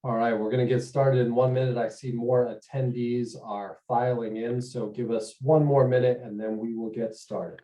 All right, we're going to get started in 1 minute. I see more attendees are filing in, so give us 1 more minute and then we will get started.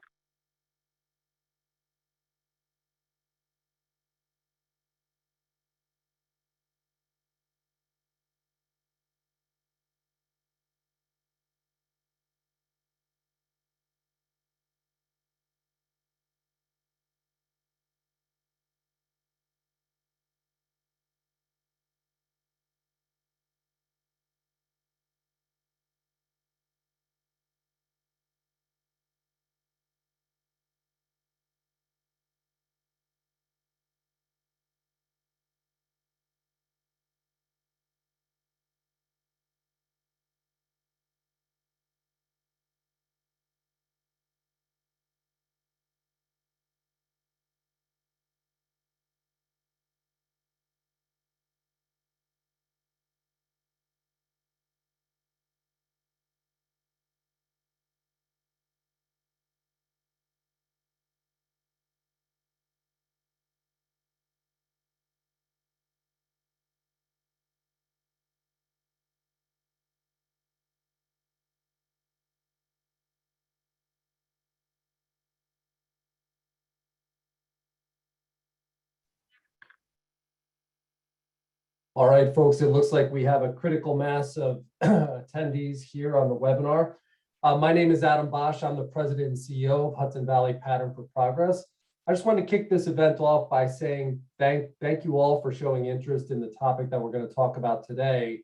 All right, folks, it looks like we have a critical mass of attendees here on the webinar. My name is Adam Bosch. I'm the president and CEO of Hudson Valley Pattern for Progress. I just want to kick this event off by saying thank you all for showing interest in the topic that we're going to talk about today.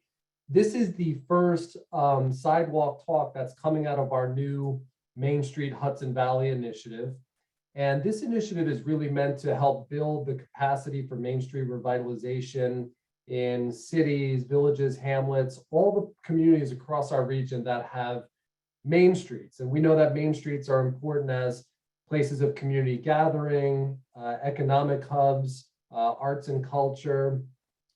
This is the first sidewalk talk that's coming out of our new Main Street Hudson Valley initiative. And this initiative is really meant to help build the capacity for Main Street revitalization in cities, villages, hamlets, all the communities across our region that have main streets. And we know that main streets are important as places of community gathering, economic hubs, arts and culture.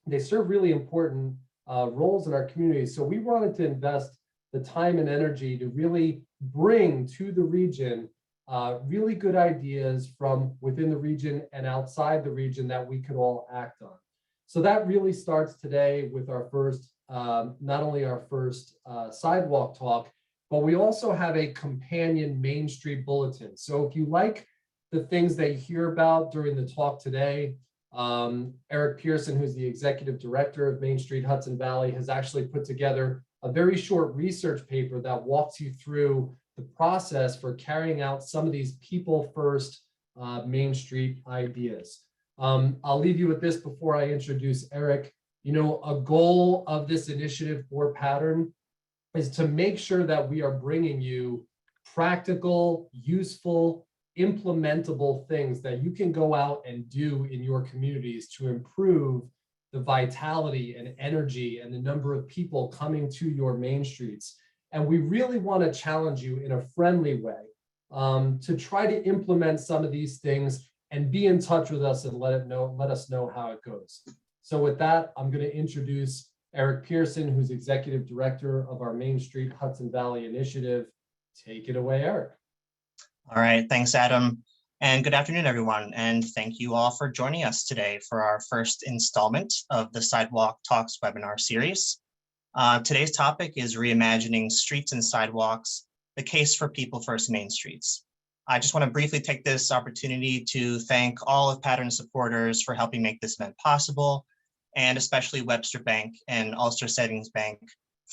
They serve really important roles in our communities. So we wanted to invest the time and energy to really bring to the region really good ideas from within the region and outside the region that we could all act on. So that really starts today with our first, not only our first sidewalk talk, but we also have a companion Main Street bulletin. So if you like the things that you hear about during the talk today, Eric Pearson, who's the executive director of Main Street Hudson Valley, has actually put together a very short research paper that walks you through the process for carrying out some of these people first Main Street ideas. I'll leave you with this before I introduce Eric. You know, a goal of this initiative for Pattern is to make sure that we are bringing you practical, useful, implementable things that you can go out and do in your communities to improve the vitality and energy and the number of people coming to your main streets. And we really want to challenge you in a friendly way to try to implement some of these things and be in touch with us and let us know how it goes. So with that, I'm going to introduce Eric Pearson, who's executive director of our Main Street Hudson Valley initiative. Take it away, Eric. All right, thanks, Adam. And good afternoon, everyone. And thank you all for joining us today for our first installment of the Sidewalk Talks webinar series. Today's topic is reimagining streets and sidewalks, the case for people first Main Streets. I just want to briefly take this opportunity to thank all of Pattern supporters for helping make this event possible, and especially Webster Bank and Ulster Savings Bank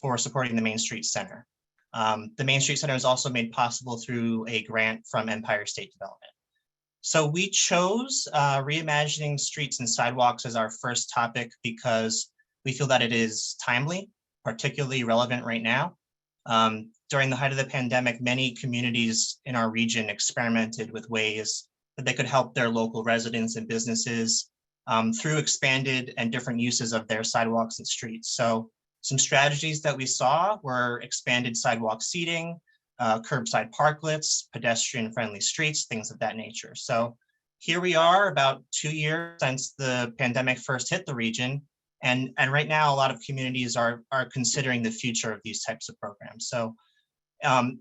for supporting the Main Street Center. The Main Street Center is also made possible through a grant from Empire State Development. So we chose reimagining streets and sidewalks as our first topic because we feel that it is timely, particularly relevant right now. During the height of the pandemic, many communities in our region experimented with ways that they could help their local residents and businesses through expanded and different uses of their sidewalks and streets. So some strategies that we saw were expanded sidewalk seating, curbside parklets, pedestrian-friendly streets, things of that nature. So here we are about 2 years since the pandemic first hit the region. And right now, a lot of communities are considering the future of these types of programs. So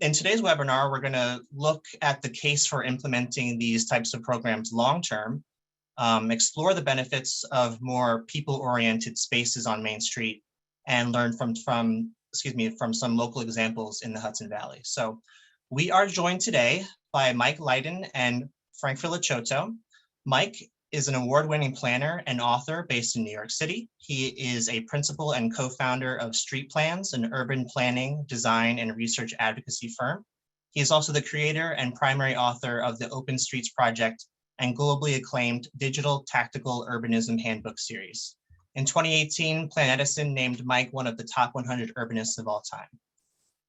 in today's webinar, we're going to look at the case for implementing these types of programs long-term, explore the benefits of more people-oriented spaces on Main Street, and learn from some local examples in the Hudson Valley. So we are joined today by Mike Leiden and Frank Feliciotto. Mike is an award-winning planner and author based in New York City. He is a principal and co-founder of Street Plans, an urban planning, design, and research advocacy firm. He is also the creator and primary author of the Open Streets Project and globally acclaimed Digital Tactical Urbanism Handbook series. In 2018, Plan Edison named Mike one of the top 100 urbanists of all time.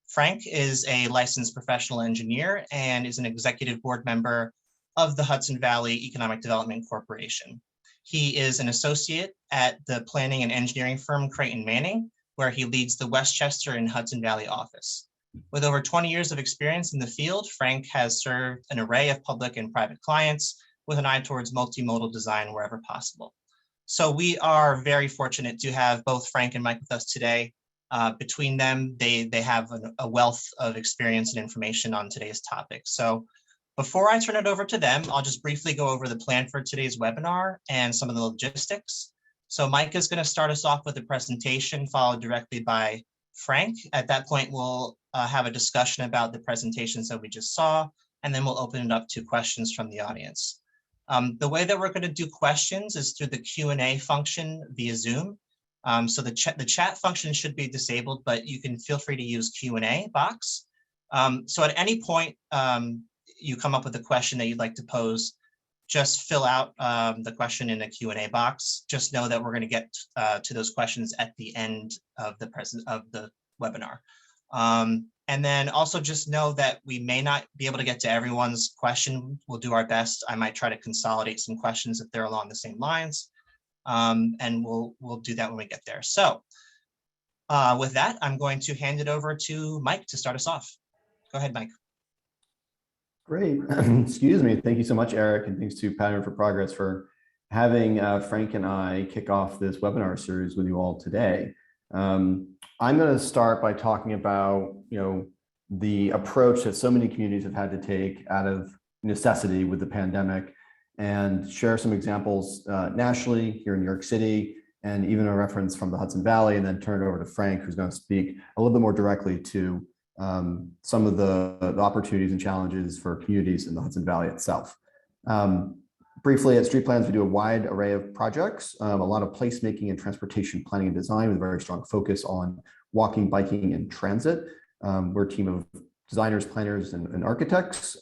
Frank is a licensed professional engineer and is an executive board member of the Hudson Valley Economic Development Corporation. He is an associate at the planning and engineering firm Creighton Manning, where he leads the Westchester and Hudson Valley office. With over 20 years of experience in the field, Frank has served an array of public and private clients with an eye towards multimodal design wherever possible. So we are very fortunate to have both Frank and Mike with us today. Between them, they have a wealth of experience and information on today's topic. So before I turn it over to them, I'll just briefly go over the plan for today's webinar and some of the logistics. So Mike is going to start us off with a presentation followed directly by Frank. At that point, we'll have a discussion about the presentations that we just saw, and then we'll open it up to questions from the audience. The way that we're going to do questions is through the Q&A function via Zoom. So the chat function should be disabled, but you can feel free to use Q&A box. So at any point, you come up with a question that you'd like to pose, just fill out the question in the Q&A box. Just know that we're going to get to those questions at the end of the webinar. And then also just know that we may not be able to get to everyone's question. We'll do our best. I might try to consolidate some questions if they're along the same lines. And we'll do that when we get there. So with that, I'm going to hand it over to Mike to start us off. Go ahead, Mike. Great. Excuse me. Thank you so much, Eric, and thanks to Pattern for Progress for having Frank and I kick off this webinar series with you all today. I'm going to start by talking about, the approach that so many communities have had to take out of necessity with the pandemic, and share some examples nationally here in New York City, and even a reference from the Hudson Valley, and then turn it over to Frank, who's going to speak a little bit more directly to some of the opportunities and challenges for communities in the Hudson Valley itself. Briefly, at Street Plans, we do a wide array of projects, a lot of placemaking and transportation planning and design with a very strong focus on walking, biking, and transit. We're a team of designers, planners, and architects.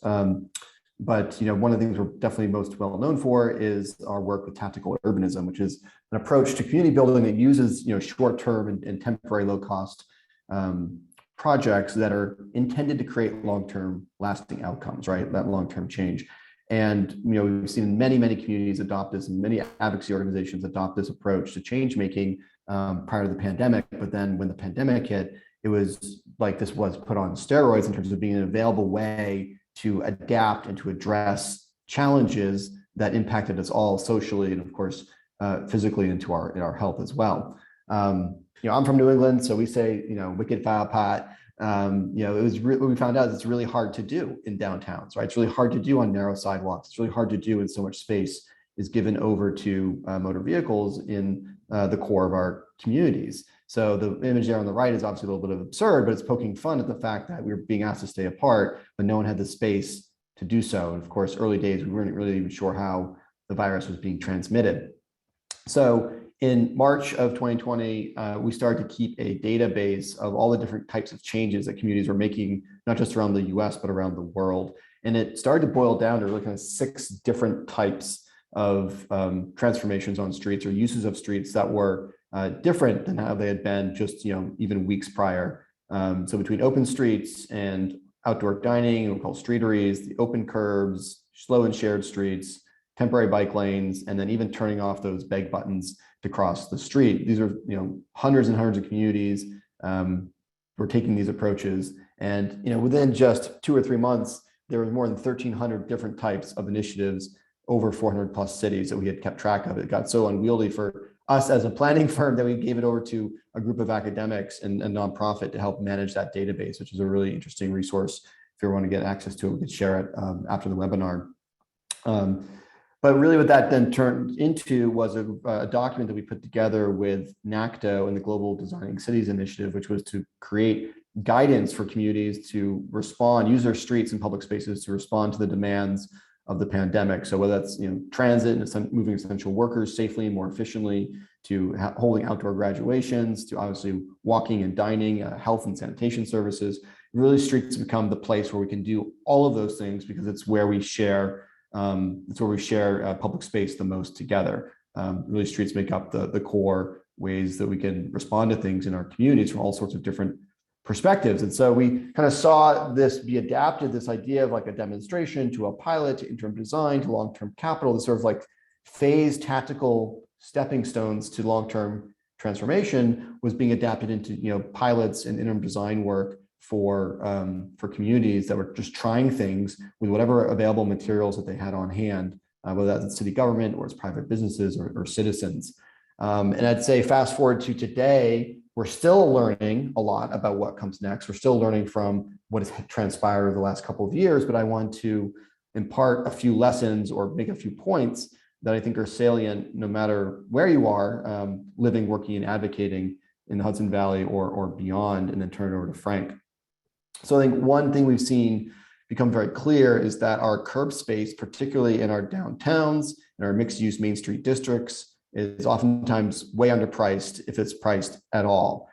But one of the things we're definitely most well known for is our work with tactical urbanism, which is an approach to community building that uses short-term and temporary low-cost projects that are intended to create long-term lasting outcomes, right? That long-term change. And we've seen many communities adopt this, and many advocacy organizations adopt this approach to change making prior to the pandemic. But then when the pandemic hit, it was like this was put on steroids in terms of being an available way to adapt and to address challenges that impacted us all socially and, of course, physically into our health as well. I'm from New England, so we say, wicked foul pot. It was what we found out is it's really hard to do in downtowns, right? It's really hard to do on narrow sidewalks. It's really hard to do when so much space is given over to motor vehicles in the core of our communities. So the image there on the right is obviously a little bit of absurd, but it's poking fun at the fact that we were being asked to stay apart, but no one had the space to do so. And of course, early days, we weren't really even sure how the virus was being transmitted. So in March of 2020, we started to keep a database of all the different types of changes that communities were making, not just around the US, but around the world. And it started to boil down to really kind of 6 different types of transformations on streets or uses of streets that were different than how they had been just even weeks prior. So between open streets and outdoor dining, we call streeteries, the open curbs, slow and shared streets, temporary bike lanes, and then even turning off those beg buttons to cross the street. These are hundreds and hundreds of communities were taking these approaches, and within just 2 or 3 months, there was more than 1,300 different types of initiatives over 400 plus cities that we had kept track of. It got so unwieldy for us as a planning firm that we gave it over to a group of academics and a nonprofit to help manage that database, which is a really interesting resource. If you want to get access to it, we could share it after the webinar. But really what that then turned into was a document that we put together with NACDO and the Global Designing Cities Initiative, which was to create guidance for communities to respond, use their streets and public spaces to respond to the demands of the pandemic. So whether that's transit and moving essential workers safely and more efficiently, to holding outdoor graduations, to obviously walking and dining, health and sanitation services, really streets become the place where we can do all of those things because it's where we share public space the most together. Really, streets make up the core ways that we can respond to things in our communities from all sorts of different perspectives. And so we kind of saw this be adapted, this idea of like a demonstration to a pilot to interim design to long-term capital, this sort of like phased tactical stepping stones to long-term transformation was being adapted into pilots and interim design work for communities that were just trying things with whatever available materials that they had on hand, whether that's city government or it's private businesses or citizens. And I'd say fast forward to today, we're still learning a lot about what comes next. We're still learning from what has transpired over the last couple of years, but I want to impart a few lessons or make a few points that I think are salient no matter where you are living, working, and advocating in the Hudson Valley or beyond, and then turn it over to Frank. So I think one thing we've seen become very clear is that our curb space, particularly in our downtowns and our mixed-use Main Street districts, is oftentimes way underpriced if it's priced at all.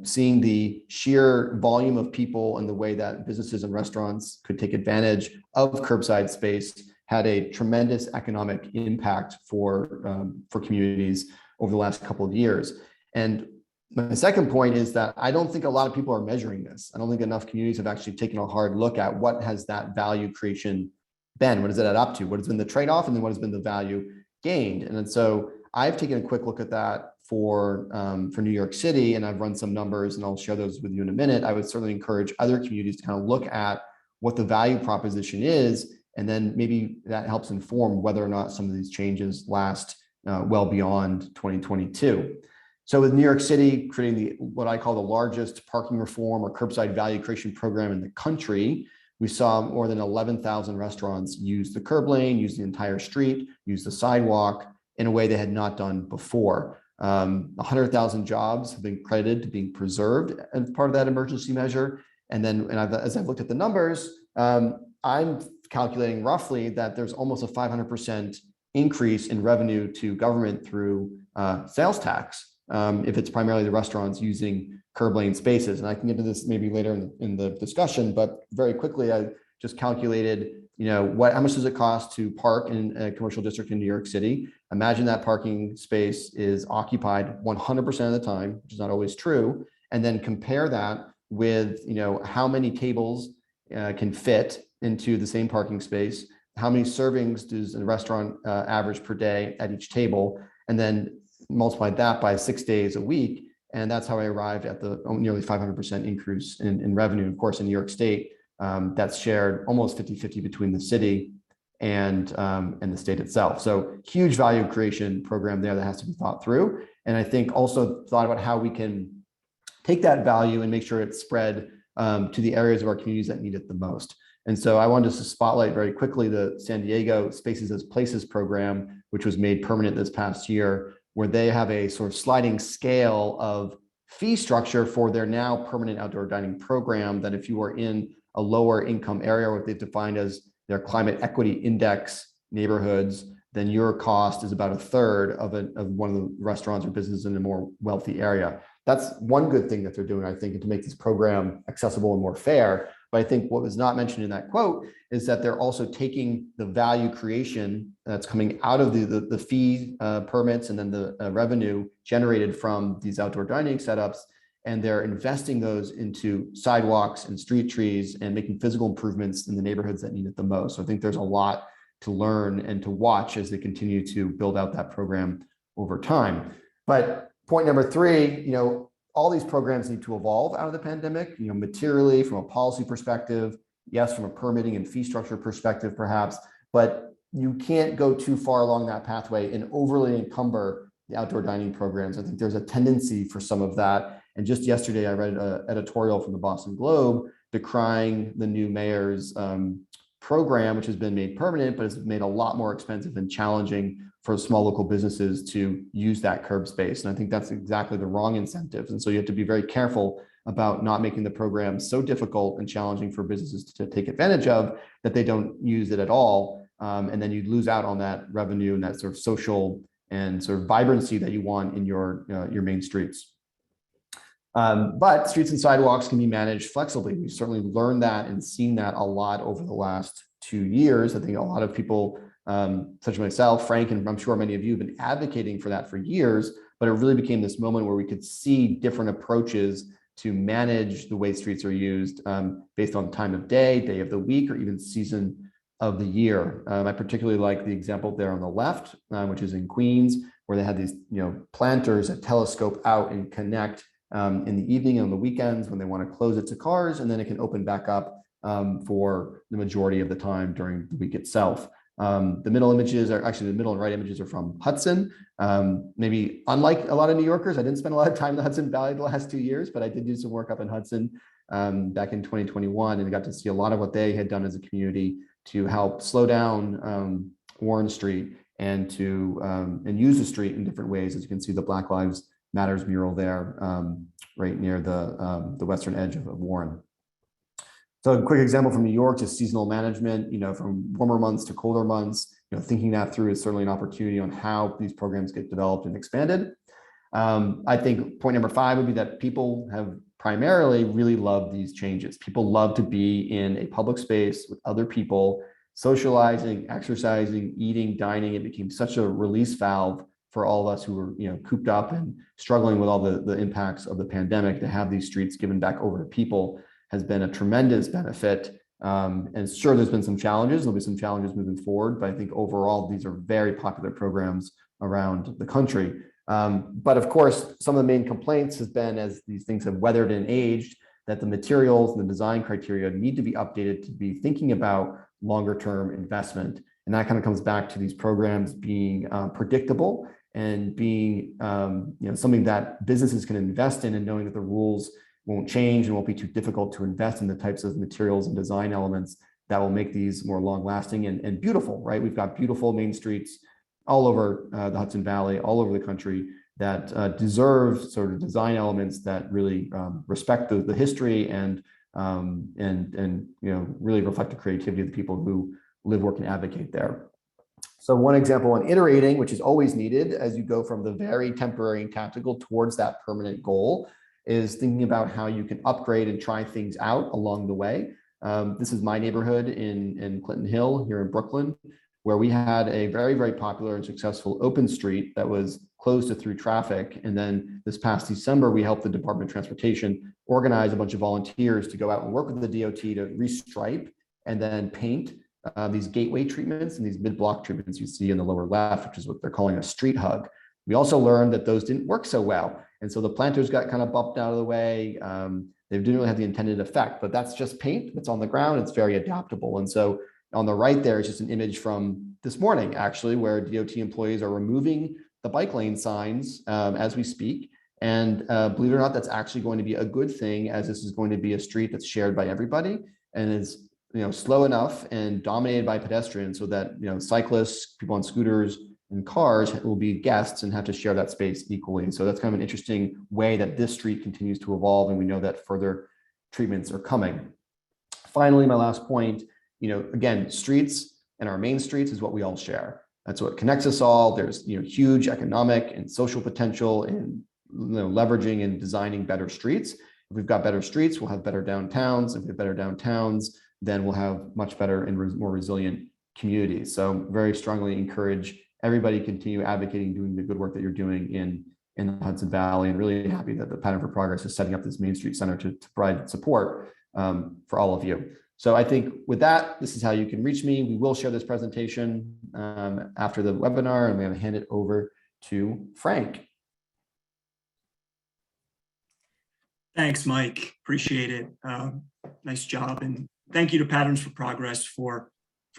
Seeing the sheer volume of people and the way that businesses and restaurants could take advantage of curbside space had a tremendous economic impact for communities over the last couple of years. And my second point is that I don't think a lot of people are measuring this. I don't think enough communities have actually taken a hard look at what has that value creation been? What does it add up to? What has been the trade-off? And then what has been the value gained? And then so I've taken a quick look at that for New York City, and I've run some numbers, and I'll share those with you in a minute. I would certainly encourage other communities to kind of look at what the value proposition is, and then maybe that helps inform whether or not some of these changes last well beyond 2022. So with New York City creating what I call the largest parking reform or curbside value creation program in the country, we saw more than 11,000 restaurants use the curb lane, use the entire street, use the sidewalk in a way they had not done before. 100,000 jobs have been credited to being preserved as part of that emergency measure. And then as I've looked at the numbers, I'm calculating roughly that there's almost a 500% increase in revenue to government through sales tax, if it's primarily the restaurants using curb lane spaces. And I can get to this maybe later in the discussion, but very quickly, I just calculated, how much does it cost to park in a commercial district in New York City? Imagine that parking space is occupied 100% of the time, which is not always true. And then compare that with, how many tables can fit into the same parking space, how many servings does a restaurant average per day at each table, and then multiply that by 6 days a week. And that's how I arrived at the nearly 500% increase in revenue. Of course, in New York State, that's shared almost 50-50 between the city and the state itself. So huge value creation program there that has to be thought through. And I think also thought about how we can take that value and make sure it's spread to the areas of our communities that need it the most. And so I wanted to spotlight very quickly the San Diego Spaces as Places program, which was made permanent this past year, where they have a sort of sliding scale of fee structure for their now permanent outdoor dining program, that if you are in a lower income area, what they've defined as their climate equity index neighborhoods, then your cost is about a third of one of the restaurants or businesses in a more wealthy area. That's one good thing that they're doing, I think, and to make this program accessible and more fair. But I think what was not mentioned in that quote is that they're also taking the value creation that's coming out of the fee permits and then the revenue generated from these outdoor dining setups, and they're investing those into sidewalks and street trees and making physical improvements in the neighborhoods that need it the most. So I think there's a lot to learn and to watch as they continue to build out that program over time. But point number three, all these programs need to evolve out of the pandemic, materially from a policy perspective, yes, from a permitting and fee structure perspective, perhaps, but you can't go too far along that pathway and overly encumber the outdoor dining programs. I think there's a tendency for some of that. And just yesterday, I read an editorial from the Boston Globe decrying the new mayor's program, which has been made permanent, but it's made a lot more expensive and challenging for small local businesses to use that curb space. And I think that's exactly the wrong incentives. And so you have to be very careful about not making the program so difficult and challenging for businesses to take advantage of that they don't use it at all. And then you lose out on that revenue and that sort of social and sort of vibrancy that you want in your main streets. But streets and sidewalks can be managed flexibly. We've certainly learned that and seen that a lot over the last 2 years. I think a lot of people, such as myself, Frank, and I'm sure many of you have been advocating for that for years, but it really became this moment where we could see different approaches to manage the way streets are used based on time of day of the week, or even season of the year. I particularly like the example there on the left, which is in Queens, where they had these planters that telescope out and connect in the evening and on the weekends when they want to close it to cars, and then it can open back up for the majority of the time during the week itself. The middle images are actually, the middle and right images are from Hudson. Maybe unlike a lot of New Yorkers, I didn't spend a lot of time in the Hudson Valley the last 2 years, but I did do some work up in Hudson back in 2021, and got to see a lot of what they had done as a community to help slow down Warren Street and to and use the street in different ways. As you can see, the Black Lives Matters mural there, right near the western edge of Warren. So a quick example from New York, just seasonal management, from warmer months to colder months, thinking that through is certainly an opportunity on how these programs get developed and expanded. I think point number 5 would be that people have primarily really loved these changes. People love to be in a public space with other people, socializing, exercising, eating, dining. It became such a release valve for all of us who were cooped up and struggling with all the impacts of the pandemic. To have these streets given back over to people has been a tremendous benefit. And sure, there's been some challenges. There'll be some challenges moving forward, but I think overall, these are very popular programs around the country. But of course, some of the main complaints has been, as these things have weathered and aged, that the materials and the design criteria need to be updated to be thinking about longer term investment. And that kind of comes back to these programs being predictable and being something that businesses can invest in, and knowing that the rules won't change and won't be too difficult to invest in the types of materials and design elements that will make these more long lasting and beautiful, right? We've got beautiful main streets all over the Hudson Valley, all over the country, that deserve sort of design elements that really respect the history and really reflect the creativity of the people who live, work, and advocate there. So one example on iterating, which is always needed as you go from the very temporary and tactical towards that permanent goal, is thinking about how you can upgrade and try things out along the way. This is my neighborhood in Clinton Hill here in Brooklyn, where we had a very, very popular and successful open street that was closed to through traffic. And then this past December, we helped the Department of Transportation organize a bunch of volunteers to go out and work with the DOT to restripe and then paint these gateway treatments and these mid-block treatments you see in the lower left, which is what they're calling a street hug. We also learned that those didn't work so well. And so the planters got kind of bumped out of the way. They didn't really have the intended effect, but that's just paint that's on the ground. It's very adaptable. And so on the right there is just an image from this morning, actually, where DOT employees are removing the bike lane signs as we speak. And believe it or not, that's actually going to be a good thing, as this is going to be a street that's shared by everybody and is slow enough and dominated by pedestrians so that cyclists, people on scooters, and cars will be guests and have to share that space equally. So that's kind of an interesting way that this street continues to evolve, and we know that further treatments are coming. Finally, my last point, again, streets and our main streets is what we all share. That's what connects us all. There's huge economic and social potential in leveraging and designing better streets. If we've got better streets, we'll have better downtowns. If we have better downtowns, then we'll have much better and more resilient communities. So very strongly encourage everybody continue advocating, doing the good work that you're doing in the Hudson Valley, and really happy that the Pattern for Progress is setting up this Main Street Center to provide support for all of you. So I think with that, this is how you can reach me. We will share this presentation after the webinar, and I'm going to hand it over to Frank. Thanks, Mike. Appreciate it. Nice job. And thank you to Patterns for Progress for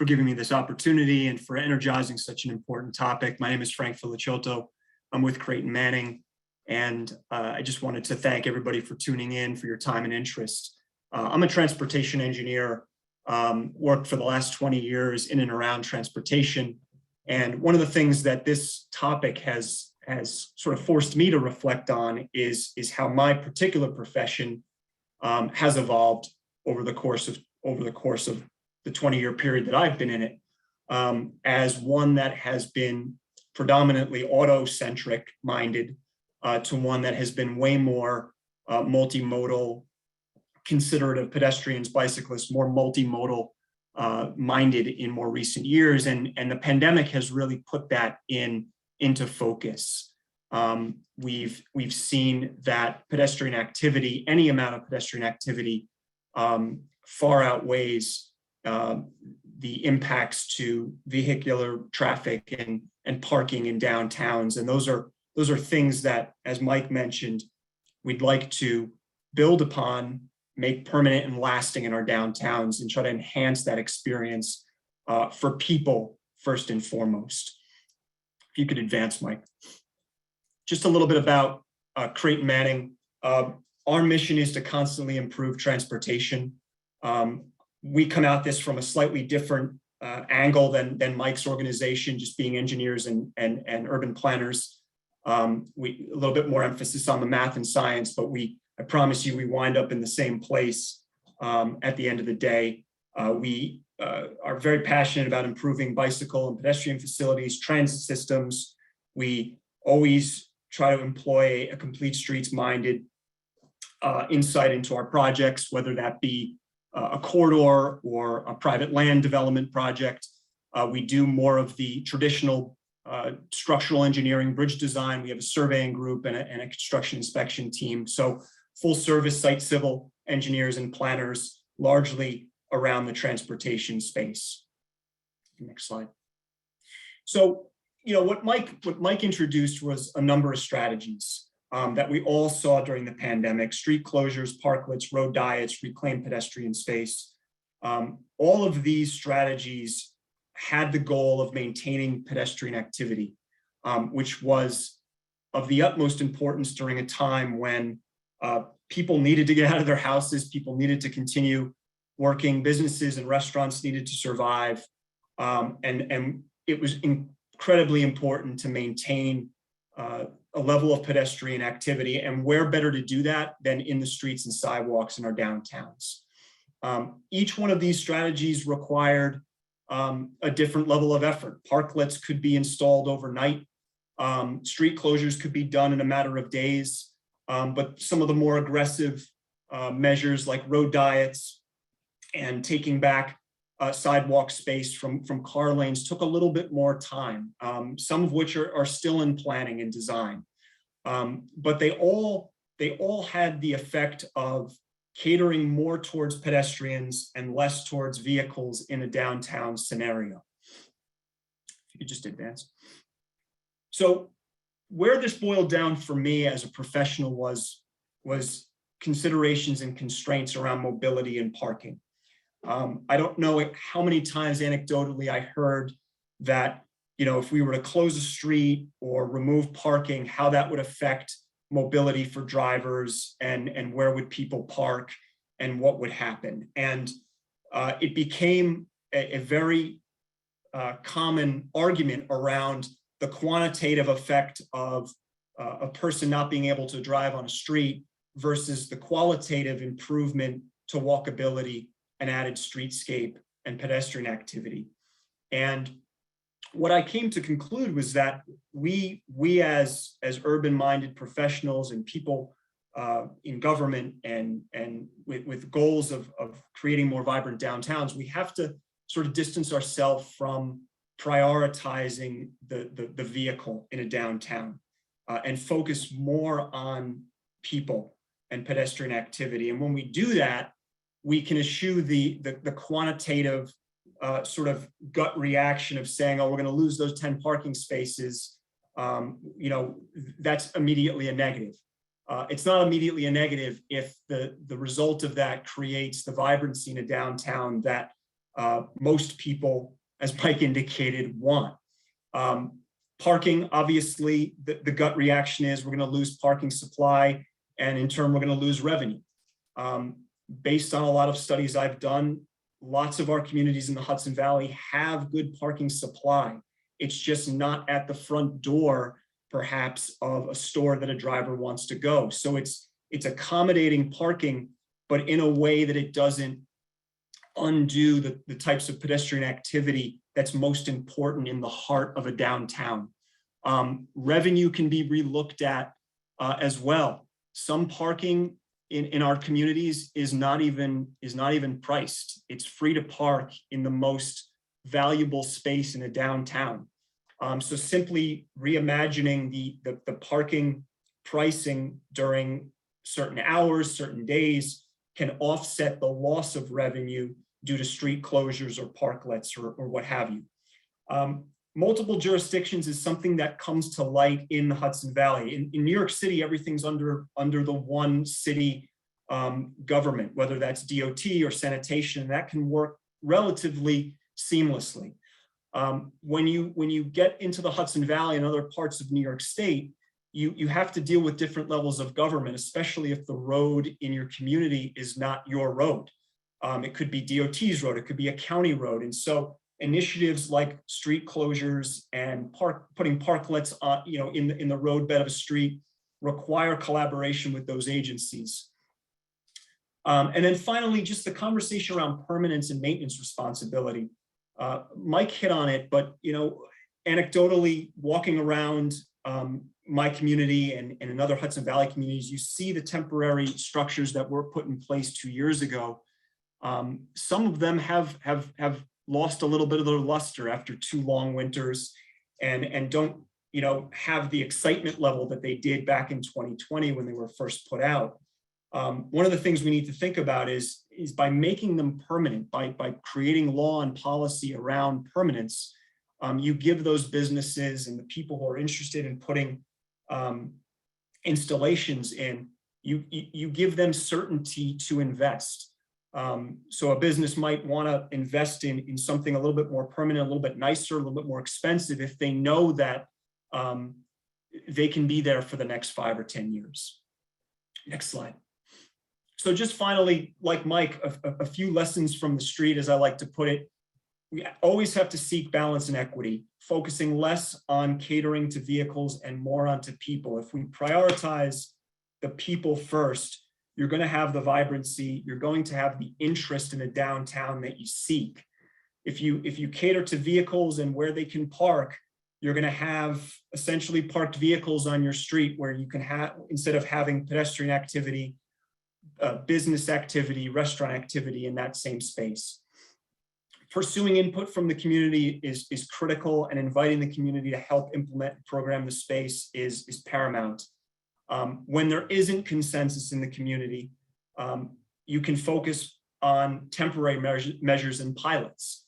giving me this opportunity and for energizing such an important topic. My name is Frank Feliciotto. I'm with Creighton Manning, and I just wanted to thank everybody for tuning in, for your time and interest. I'm a transportation engineer worked for the last 20 years in and around transportation. And one of the things that this topic has sort of forced me to reflect on is how my particular profession has evolved over the course of the 20-year period that I've been in it, as one that has been predominantly auto-centric minded to one that has been way more multimodal, considerate of pedestrians, bicyclists, more multimodal minded in more recent years. And the pandemic has really put that into focus. We've seen that pedestrian activity, any amount of pedestrian activity, far outweighs the impacts to vehicular traffic and parking in downtowns. And those are things that, as Mike mentioned, we'd like to build upon, make permanent and lasting in our downtowns, and try to enhance that experience for people first and foremost. If you could advance, Mike. Just a little bit about Creighton Manning. Our mission is to constantly improve transportation. We come at this from a slightly different angle than Mike's organization, just being engineers and urban planners. A little bit more emphasis on the math and science, but I promise you, we wind up in the same place at the end of the day. We are very passionate about improving bicycle and pedestrian facilities, transit systems. We always try to employ a complete streets-minded insight into our projects, whether that be a corridor or a private land development project. We do more of the traditional structural engineering, bridge design. We have a surveying group and a construction inspection team. So full service site civil engineers and planners, largely around the transportation space. Next slide. So, what Mike introduced was a number of strategies that we all saw during the pandemic: street closures, parklets, road diets, reclaimed pedestrian space. All of these strategies had the goal of maintaining pedestrian activity, which was of the utmost importance during a time when people needed to get out of their houses, people needed to continue working, businesses and restaurants needed to survive, and it was incredibly important to maintain a level of pedestrian activity. And where better to do that than in the streets and sidewalks in our downtowns? Each one of these strategies required a different level of effort. Parklets could be installed overnight. Street closures could be done in a matter of days. But some of the more aggressive measures like road diets and taking back sidewalk space from car lanes took a little bit more time, some of which are still in planning and design. But they all had the effect of catering more towards pedestrians and less towards vehicles in a downtown scenario. If you could just advance. So where this boiled down for me as a professional was considerations and constraints around mobility and parking. I don't know how many times anecdotally I heard that, if we were to close a street or remove parking, how that would affect mobility for drivers and where would people park and what would happen. And it became a very common argument around the quantitative effect of a person not being able to drive on a street versus the qualitative improvement to walkability and added streetscape and pedestrian activity. And what I came to conclude was that we as urban-minded professionals and people in government and with goals of creating more vibrant downtowns, we have to sort of distance ourselves from prioritizing the vehicle in a downtown and focus more on people and pedestrian activity. And when we do that, we can eschew the quantitative sort of gut reaction of saying, oh, we're going to lose those 10 parking spaces. That's immediately a negative. It's not immediately a negative if the result of that creates the vibrancy in a downtown that most people, as Mike indicated, want. Parking, obviously, the gut reaction is we're going to lose parking supply, and in turn, we're going to lose revenue. Based on a lot of studies I've done, Lots of our communities in the Hudson Valley have good parking supply. It's just not at the front door, perhaps, of a store that a driver wants to go. So it's accommodating parking, but in a way that it doesn't undo the types of pedestrian activity that's most important in the heart of a downtown. Revenue can be relooked at as well. Some parking in our communities is not even priced. It's free to park in the most valuable space in a downtown. So simply reimagining the parking pricing during certain hours, certain days, can offset the loss of revenue due to street closures or parklets or what have you. Multiple jurisdictions is something that comes to light in the Hudson Valley. In New York City, everything's under the one city government, whether that's DOT or sanitation, that can work relatively seamlessly. When you get into the Hudson Valley and other parts of New York State, you have to deal with different levels of government, especially if the road in your community is not your road. It could be DOT's road, it could be a county road. And so initiatives like street closures and putting parklets on, in the roadbed of a street require collaboration with those agencies. And then finally, just the conversation around permanence and maintenance responsibility. Mike hit on it, but anecdotally walking around my community and in other Hudson Valley communities, you see the temporary structures that were put in place 2 years ago. Some of them have lost a little bit of their luster after 2 long winters and don't have the excitement level that they did back in 2020 when they were first put out. One of the things we need to think about is by making them permanent, by creating law and policy around permanence, you give those businesses and the people who are interested in putting installations in, you give them certainty to invest. So a business might want to invest in something a little bit more permanent, a little bit nicer, a little bit more expensive if they know that they can be there for the next 5 or 10 years. Next slide. So just finally, like Mike, a few lessons from the street, as I like to put it. We always have to seek balance and equity, focusing less on catering to vehicles and more onto people. If we prioritize the people first, you're going to have the vibrancy, you're going to have the interest in a downtown that you seek. If you cater to vehicles and where they can park, you're going to have essentially parked vehicles on your street where you can have, instead of having pedestrian activity, business activity, restaurant activity in that same space. Pursuing input from the community is critical, and inviting the community to help implement and program the space is paramount. When there isn't consensus in the community, you can focus on temporary measures and pilots.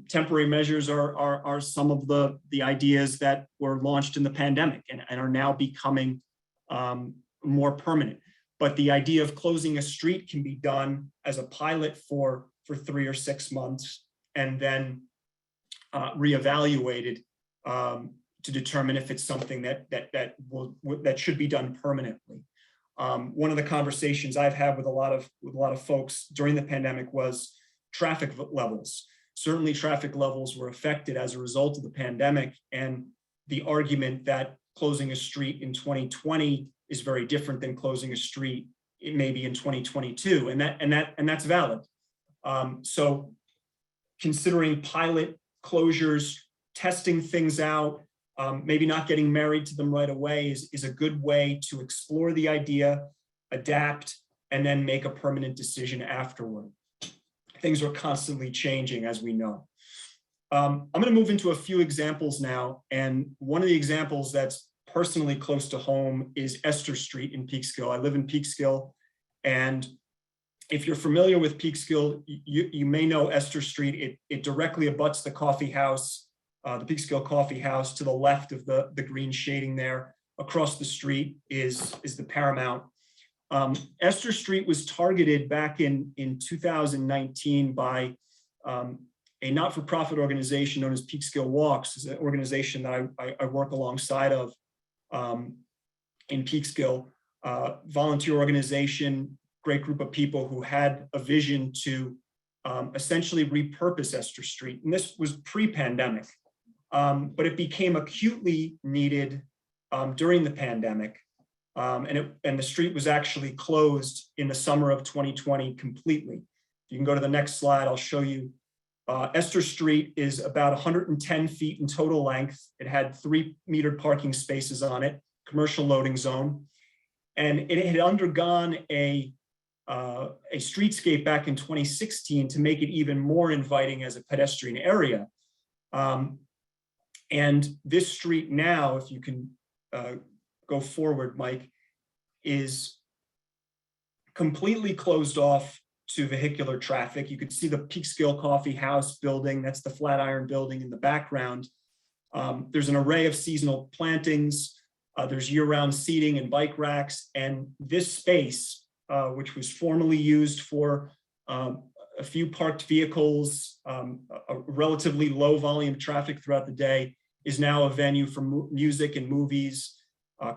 Temporary measures are some of the ideas that were launched in the pandemic and are now becoming more permanent. But the idea of closing a street can be done as a pilot for 3 or 6 months and then reevaluated to determine if it's something that should be done permanently. One of the conversations I've had with a lot of folks during the pandemic was traffic levels. Certainly traffic levels were affected as a result of the pandemic, and the argument that closing a street in 2020 is very different than closing a street maybe in 2022, and that's valid. So considering pilot closures, testing things out, maybe not getting married to them right away is a good way to explore the idea, adapt, and then make a permanent decision afterward. Things are constantly changing, as we know. I'm going to move into a few examples now, and one of the examples that's personally close to home is Esther Street in Peekskill. I live in Peekskill, and if you're familiar with Peekskill, you may know Esther Street. It directly abuts the coffee house, the Peekskill Coffee House. To the left of the green shading there. Across the street is the Paramount. Esther Street was targeted back in 2019 by a not-for-profit organization known as Peekskill Walks. It's an organization that I work alongside of in Peekskill, volunteer organization, great group of people who had a vision to essentially repurpose Esther Street. And this was pre-pandemic, but it became acutely needed during the pandemic. And the street was actually closed in the summer of 2020 completely. You can go to the next slide. I'll show you. Esther Street is about 110 feet in total length. It had 3 metered parking spaces on it, commercial loading zone. And it had undergone a streetscape back in 2016 to make it even more inviting as a pedestrian area. And this street now, if you can go forward, Mike, is completely closed off to vehicular traffic. You could see the Peekskill Coffee House building. That's the Flatiron building in the background. There's an array of seasonal plantings. There's year-round seating and bike racks. And this space, which was formerly used for a few parked vehicles, a relatively low volume traffic throughout the day, is now a venue for music and movies,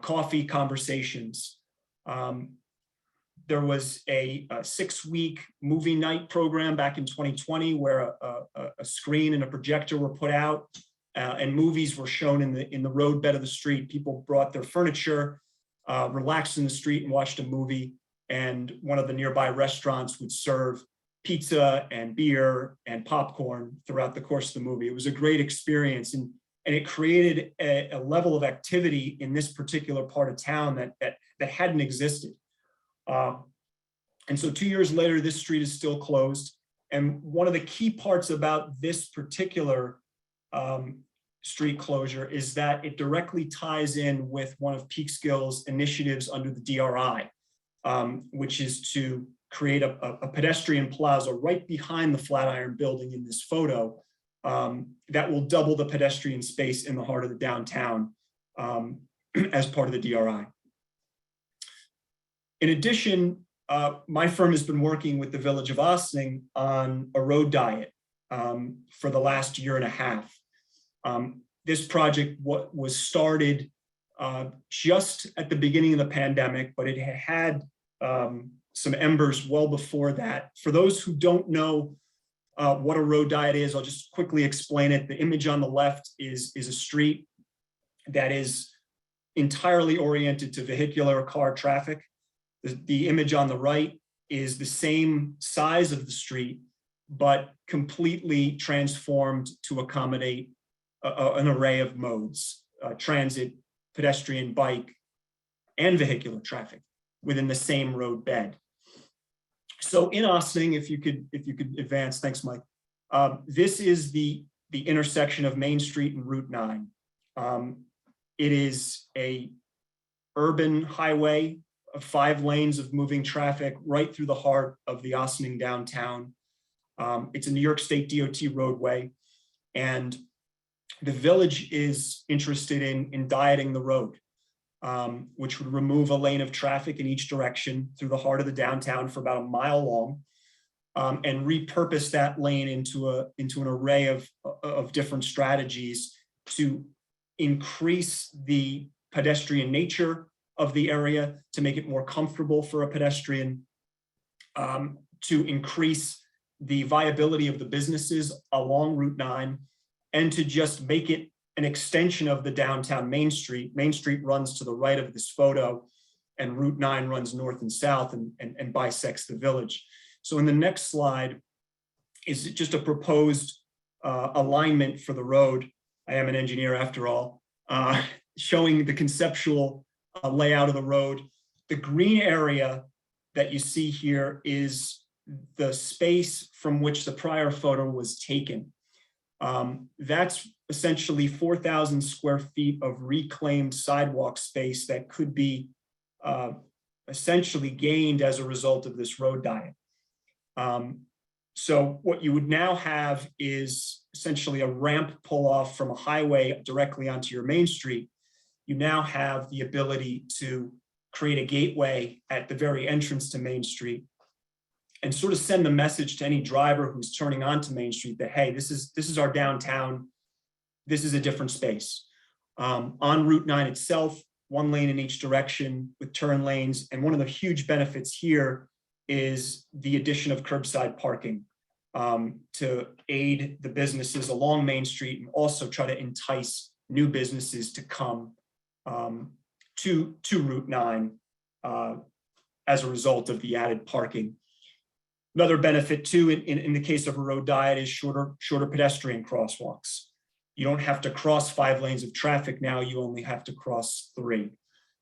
coffee conversations. There was a 6-week movie night program back in 2020 where a screen and a projector were put out and movies were shown in the roadbed of the street. People brought their furniture, relaxed in the street and watched a movie. And one of the nearby restaurants would serve pizza and beer and popcorn throughout the course of the movie. It was a great experience. And it created a level of activity in this particular part of town that hadn't existed. And so 2 years later, this street is still closed. And one of the key parts about this particular street closure is that it directly ties in with one of Peekskill's initiatives under the DRI, which is to create a pedestrian plaza right behind the Flatiron building in this photo that will double the pedestrian space in the heart of the downtown as part of the DRI. In addition, my firm has been working with the Village of Ossining on a road diet for the last year and a half. This project was started just at the beginning of the pandemic, but it had some embers well before that. For those who don't know what a road diet is, I'll just quickly explain it. The image on the left is a street that is entirely oriented to vehicular car traffic. The image on the right is the same size of the street, but completely transformed to accommodate an array of modes, transit, pedestrian, bike, and vehicular traffic within the same road bed. So in Ossining, if you could advance, thanks, Mike. This is the intersection of Main Street and Route 9. It is a urban highway of 5 lanes of moving traffic right through the heart of the Ossining downtown. It's a New York State DOT roadway, and the village is interested in dieting the road, which would remove a lane of traffic in each direction through the heart of the downtown for about a mile long, and repurpose that lane into an array of different strategies to increase the pedestrian nature of the area, to make it more comfortable for a pedestrian, to increase the viability of the businesses along Route 9, and to just make it an extension of the downtown Main Street. Main Street runs to the right of this photo, and Route 9 runs north and south and bisects the village. So in the next slide is just a proposed alignment for the road. I am an engineer after all, showing the conceptual layout of the road. The green area that you see here is the space from which the prior photo was taken. That's essentially 4,000 square feet of reclaimed sidewalk space that could be essentially gained as a result of this road diet. So what you would now have is essentially a ramp pull off from a highway directly onto your Main Street. You now have the ability to create a gateway at the very entrance to Main Street and sort of send the message to any driver who's turning onto Main Street that, hey, this is our downtown. This is a different space. On Route 9 itself, 1 lane in each direction with turn lanes. And one of the huge benefits here is the addition of curbside parking. to aid the businesses along Main Street and also try to entice new businesses to come to Route 9 as a result of the added parking. Another benefit too, in the case of a road diet, is shorter pedestrian crosswalks. You don't have to cross 5 lanes of traffic now, you only have to cross 3.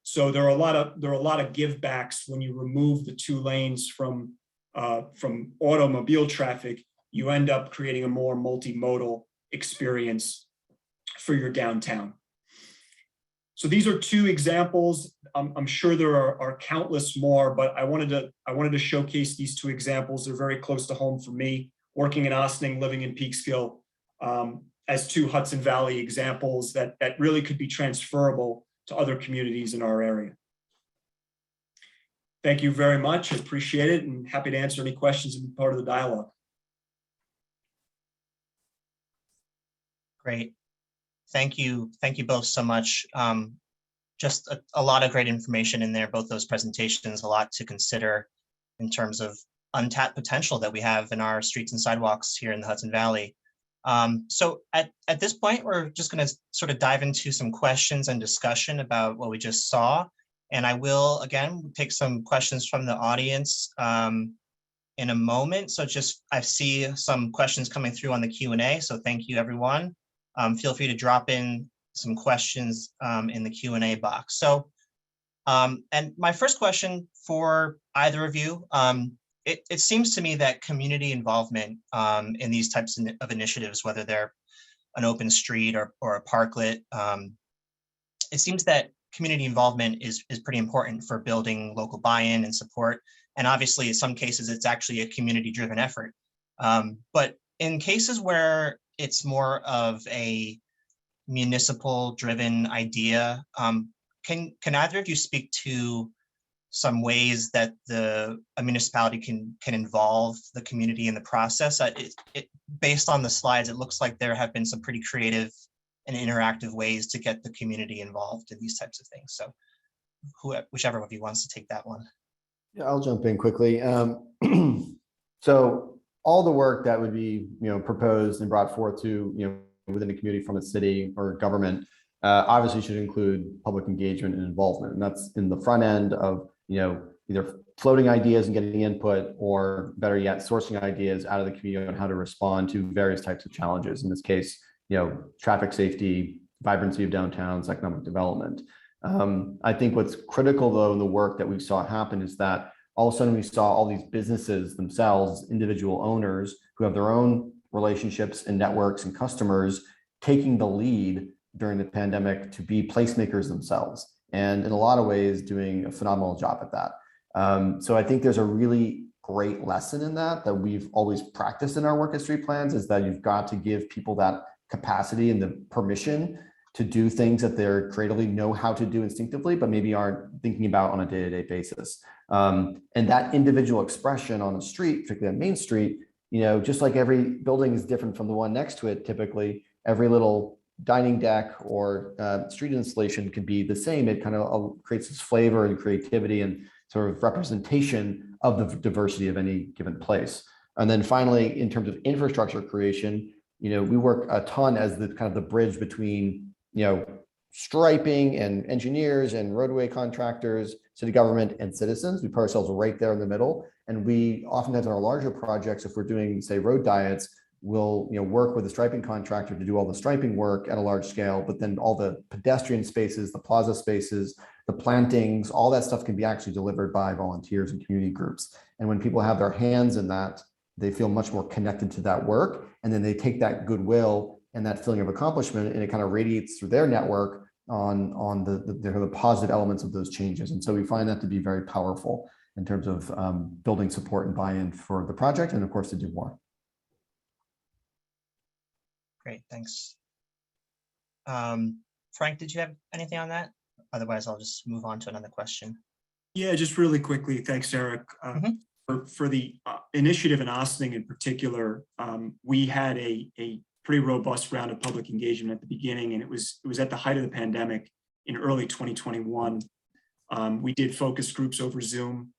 So there are a lot of give backs when you remove the 2 lanes from automobile traffic. You end up creating a more multimodal experience for your downtown. So these are 2 examples. I'm sure there are countless more, but I wanted to showcase these 2 examples. They're very close to home for me, working in Ossining, living in Peekskill, as 2 Hudson Valley examples that really could be transferable to other communities in our area. Thank you very much. I appreciate it and happy to answer any questions and be part of the dialogue. Great. Thank you both so much. Just a lot of great information in there, both those presentations, a lot to consider in terms of untapped potential that we have in our streets and sidewalks here in the Hudson Valley. So at this point, we're just going to sort of dive into some questions and discussion about what we just saw. And I will, again, take some questions from the audience in a moment. So I see some questions coming through on the Q&A. So thank you, everyone. Feel free to drop in some questions in the Q&A box. So, and my first question for either of you, it seems to me that community involvement in these types of initiatives, whether they're an open street or a parklet, it seems that community involvement is pretty important for building local buy-in and support. And obviously, in some cases, it's actually a community-driven effort. But in cases where it's more of a municipal-driven idea, can either of you speak to some ways that a municipality can involve the community in the process? Based on the slides, it looks like there have been some pretty creative and interactive ways to get the community involved in these types of things. So whichever of you wants to take that one. Yeah, I'll jump in quickly. So all the work that would be, proposed and brought forth to, within the community from a city or government, obviously should include public engagement and involvement. And that's in the front end of, either floating ideas and getting input, or better yet, sourcing ideas out of the community on how to respond to various types of challenges. In this case, traffic safety, vibrancy of downtowns, economic development. I think what's critical though in the work that we saw happen is that all of a sudden we saw all these businesses themselves, individual owners who have their own relationships and networks and customers, taking the lead during the pandemic to be placemakers themselves. And in a lot of ways doing a phenomenal job at that. So I think there's a really great lesson in that we've always practiced in our work at street plans, is that you've got to give people that capacity and the permission to do things that they're creatively know how to do instinctively, but maybe aren't thinking about on a day-to-day basis. And that individual expression on the street, particularly on Main Street, just like every building is different from the one next to it, typically every little dining deck or street installation can be the same. It kind of creates this flavor and creativity and sort of representation of the diversity of any given place. And then finally, in terms of infrastructure creation, we work a ton as the kind of the bridge between, striping and engineers and roadway contractors, city government and citizens. We put ourselves right there in the middle. And we oftentimes in our larger projects, if we're doing, say, road diets, we'll work with a striping contractor to do all the striping work at a large scale, but then all the pedestrian spaces, the plaza spaces, the plantings, all that stuff can be actually delivered by volunteers and community groups. And when people have their hands in that, they feel much more connected to that work. And then they take that goodwill and that feeling of accomplishment, and it kind of radiates through their network on the positive elements of those changes. And so we find that to be very powerful in terms of building support and buy-in for the project, and of course to do more. Great, thanks. Frank, did you have anything on that? Otherwise, I'll just move on to another question. Yeah, just really quickly. Thanks, Eric. For the initiative in Ossining in particular, we had a pretty robust round of public engagement at the beginning, and it was at the height of the pandemic in early 2021. We did focus groups over Zoom.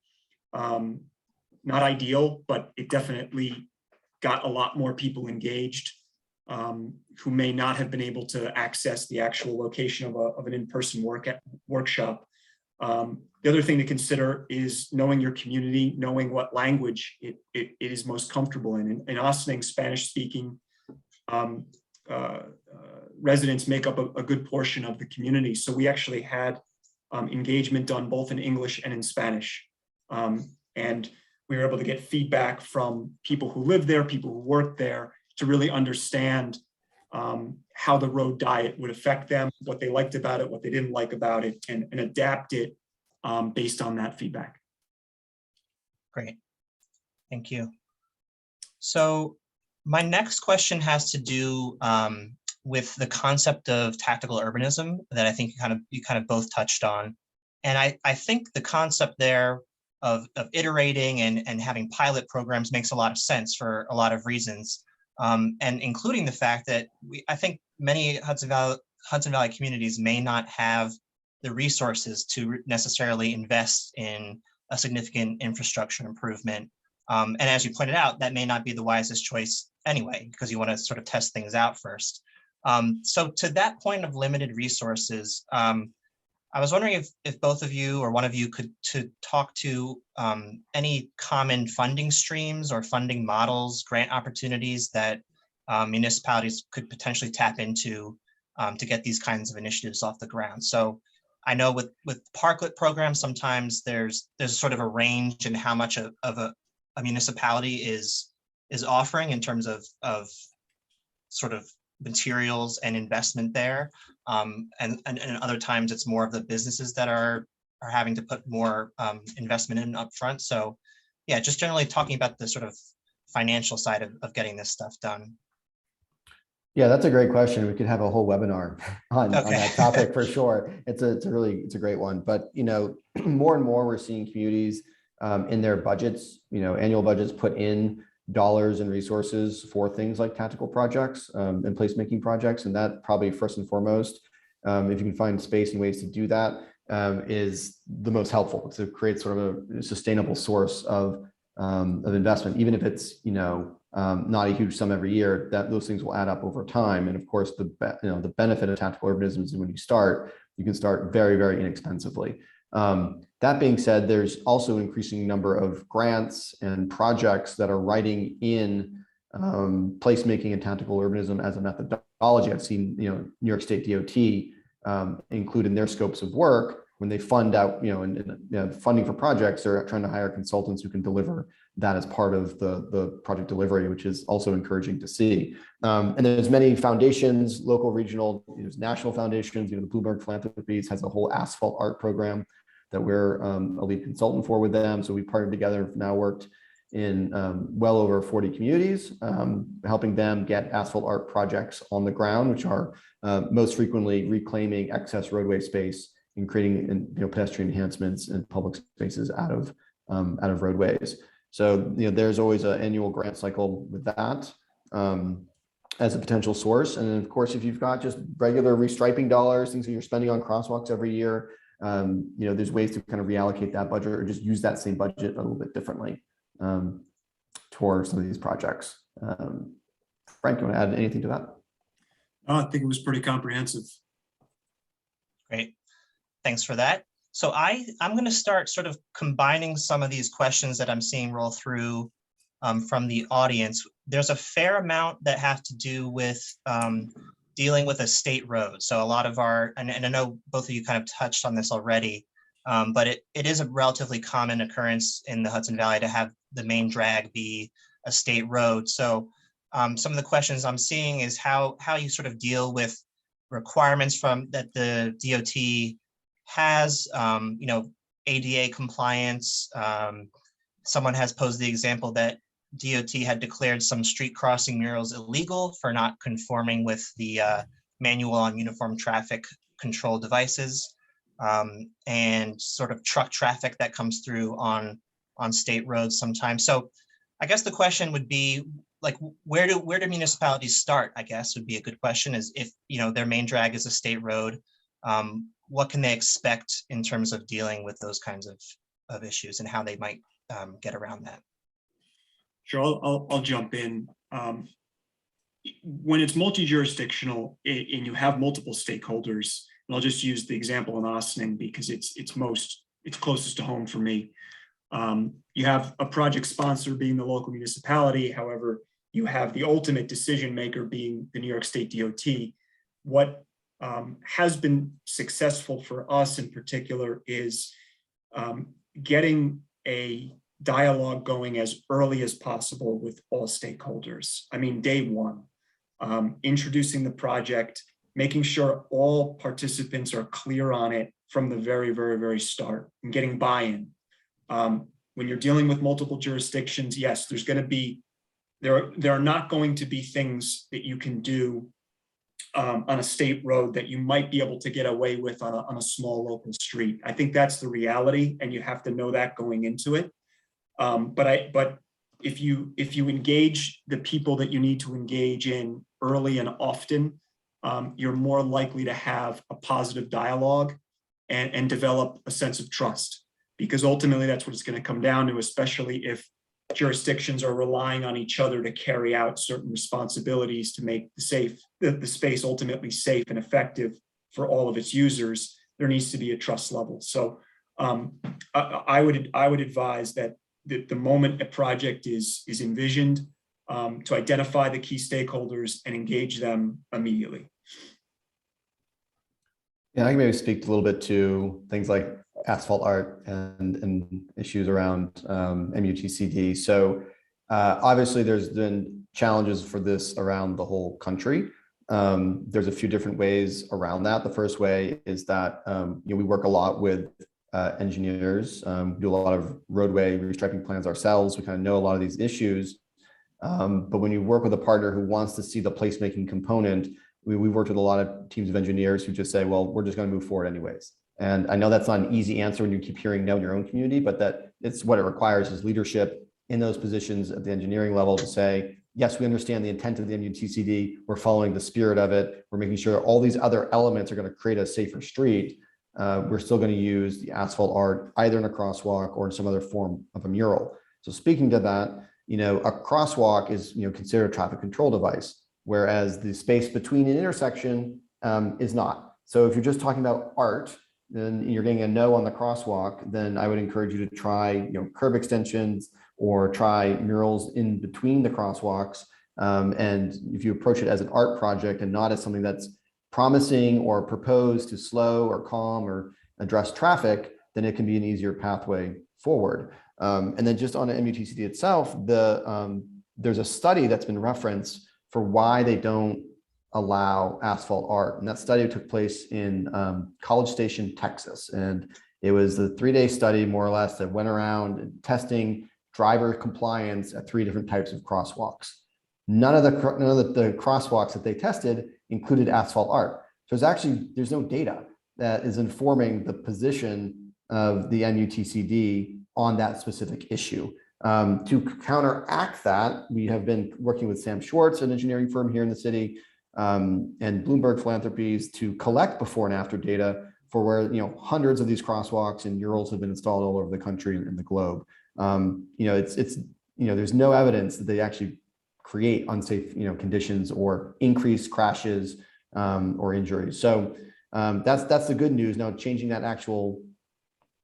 Not ideal, but it definitely got a lot more people engaged who may not have been able to access the actual location of an in-person workshop. The other thing to consider is knowing your community, knowing what language it is most comfortable in. In Ossining, Spanish-speaking residents make up a good portion of the community. So we actually had engagement done both in English and in Spanish. And we were able to get feedback from people who live there, people who work there, to really understand how the road diet would affect them, what they liked about it, what they didn't like about it, and adapt it based on that feedback. Great, thank you. So my next question has to do with the concept of tactical urbanism that I think you kind of both touched on. And I think the concept there of iterating and having pilot programs makes a lot of sense for a lot of reasons. And including the fact that I think many Hudson Valley communities may not have the resources to necessarily invest in a significant infrastructure improvement. And as you pointed out, that may not be the wisest choice anyway, because you want to sort of test things out first. So to that point of limited resources, I was wondering if both of you or one of you could talk to any common funding streams or funding models, grant opportunities that municipalities could potentially tap into to get these kinds of initiatives off the ground. So I know with parklet programs, sometimes there's sort of a range in how much of a municipality is offering in terms of sort of materials and investment there. And other times it's more of the businesses that are having to put more investment in upfront. So yeah, just generally talking about the sort of financial side of getting this stuff done. Yeah, that's a great question. We could have a whole webinar on that topic for sure. It's a great one. But more and more we're seeing communities in their budgets, annual budgets, put in dollars and resources for things like tactical projects and placemaking projects. And that probably first and foremost, if you can find space and ways to do that, is the most helpful to create sort of a sustainable source of investment, even if it's not a huge sum every year. That those things will add up over time. And of course, the benefit of tactical urbanism is when you can start very, very inexpensively. That being said, there's also an increasing number of grants and projects that are writing in placemaking and tactical urbanism as a methodology. I've seen New York State DOT include in their scopes of work when they fund out funding for projects. They're trying to hire consultants who can deliver that as part of the project delivery, which is also encouraging to see. And there's many foundations, local, regional, national foundations. The Bloomberg Philanthropies has a whole asphalt art program that we're a lead consultant for with them. So we partnered together and have now worked in well over 40 communities, helping them get asphalt art projects on the ground, which are most frequently reclaiming excess roadway space and creating pedestrian enhancements and public spaces out of roadways. So there's always an annual grant cycle with that as a potential source. And then of course, if you've got just regular restriping dollars, things that you're spending on crosswalks every year, there's ways to kind of reallocate that budget or just use that same budget a little bit differently towards some of these projects. Frank, you want to add anything to that? I think it was pretty comprehensive. Great, thanks for that. So I'm going to start sort of combining some of these questions that I'm seeing roll through from the audience. There's a fair amount that have to do with dealing with a state road. So a lot of and I know both of you kind of touched on this already, but it is a relatively common occurrence in the Hudson Valley to have the main drag be a state road. So some of the questions I'm seeing is how you sort of deal with requirements that the DOT has, ADA compliance. Someone has posed the example that DOT had declared some street crossing murals illegal for not conforming with the manual on uniform traffic control devices, and sort of truck traffic that comes through on state roads sometimes. So I guess the question would be, like, where do municipalities start, I guess would be a good question, is if their main drag is a state road, what can they expect in terms of dealing with those kinds of issues and how they might get around that? Sure, I'll jump in. When it's multi-jurisdictional and you have multiple stakeholders, and I'll just use the example in Ossining because it's closest to home for me. You have a project sponsor being the local municipality. However, you have the ultimate decision maker being the New York State DOT. What has been successful for us in particular is getting a dialogue going as early as possible with all stakeholders. I mean, day one, introducing the project, making sure all participants are clear on it from the very, very, very start, and getting buy-in. When you're dealing with multiple jurisdictions, yes, there's going to be, there are not going to be things that you can do on a state road that you might be able to get away with on a small local street. I think that's the reality, and you have to know that going into it. But if you engage the people that you need to engage in early and often, you're more likely to have a positive dialogue and develop a sense of trust, because ultimately that's what it's going to come down to, especially if jurisdictions are relying on each other to carry out certain responsibilities to make the space ultimately safe and effective for all of its users. There needs to be a trust level. So I would advise that the moment a project is envisioned, to identify the key stakeholders and engage them immediately. Yeah, I can maybe speak a little bit to things like asphalt art and issues around MUTCD. So obviously there's been challenges for this around the whole country. There's a few different ways around that. The first way is that we work a lot with engineers, do a lot of roadway restriping plans ourselves. We kind of know a lot of these issues. But when you work with a partner who wants to see the placemaking component, we've worked with a lot of teams of engineers who just say, well, we're just going to move forward anyways. And I know that's not an easy answer when you keep hearing no in your own community, but that it's what it requires is leadership in those positions at the engineering level to say, yes, we understand the intent of the MUTCD. We're following the spirit of it. We're making sure all these other elements are going to create a safer street. We're still going to use the asphalt art either in a crosswalk or in some other form of a mural. So speaking to that, a crosswalk is considered a traffic control device, whereas the space between an intersection is not. So if you're just talking about art, then you're getting a no on the crosswalk, then I would encourage you to try curb extensions or try murals in between the crosswalks. And if you approach it as an art project and not as something that's promising or proposed to slow or calm or address traffic, then it can be an easier pathway forward. And then just on the MUTCD itself, there's a study that's been referenced for why they don't allow asphalt art. And that study took place in College Station, Texas. And it was a 3-day study, more or less, that went around testing driver compliance at 3 different types of crosswalks. None of the crosswalks that they tested included asphalt art. So there's no data that is informing the position of the MUTCD on that specific issue. To counteract that, we have been working with Sam Schwartz, an engineering firm here in the city, and Bloomberg Philanthropies to collect before and after data for where hundreds of these crosswalks and murals have been installed all over the country and the globe. There's no evidence that they actually create unsafe conditions or increase crashes or injuries. So that's the good news. Now changing that actual